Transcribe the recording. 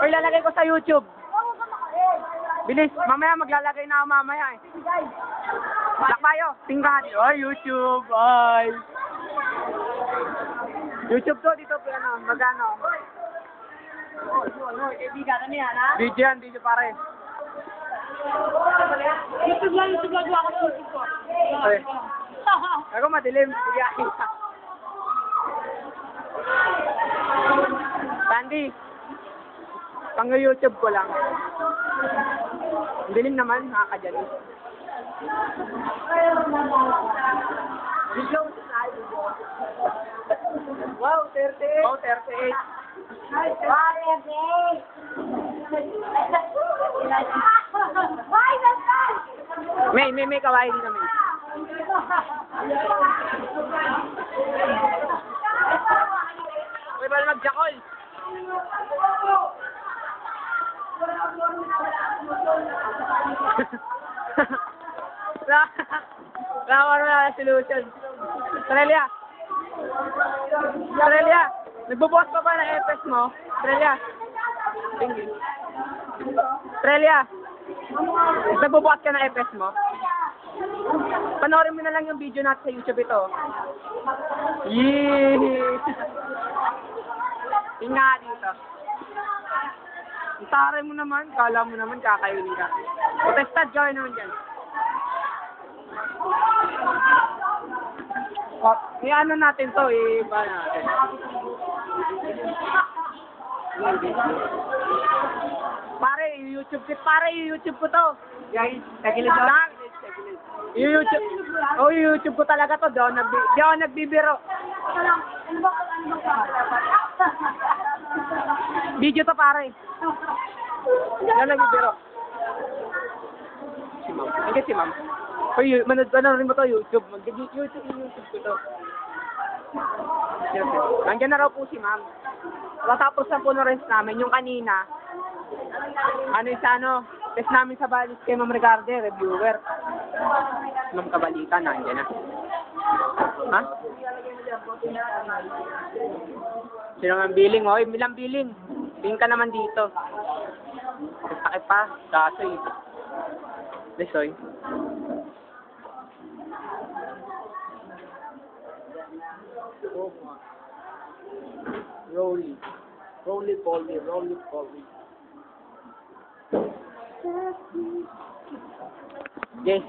Or lalagay ko sa YouTube. Bilis, mamaya maglalagay na ako mamaya eh. Lakbayo, tingnan. Ay, YouTube, ay. YouTube to, dito po ano, magano. Video yan, video pare. YouTube lang ako sa YouTube ko. Okay. Ako madilim, biyahin ka. Sandy, pang YouTube ko lang. Dilim naman, nakakadyan. Wow, 38. Oh, 38. May kawaii din naman. Uy, bala mag-jakol. Wala na solution. Australia. Australia. Nagbubukas pa ba ng FS mo? Australia. Tingin. Australia. Nagbubukas ka ng FS mo? Panoorin mo na lang yung video natin sa YouTube ito. Yee! Tingnan dito. Taray mo naman, kala mo naman kakainin ka. Protestad gawin naman dyan. O, i-ano natin to, iba natin. Pare, YouTube ko to. Guys, tagilid lang. YouTube ko talaga to, di ako nagbibiro. Video to pare. Yan nagbibiro. Si ma'am. Hanggang si ma'am. Uy, manood rin mo to YouTube. YouTube ko to. Nandiyan na raw po si ma'am. Matapos na po na rest namin. Yung kanina, test namin sa balis kay Ma'am Ricardo, reviewer. Ma'am Kabalita, nandiyan na. Ha? Sino ang billing? Oy, milang billing. Billing ka naman dito. Sakit pa. Kaso eh. Lisoy. Roly poly. Yes.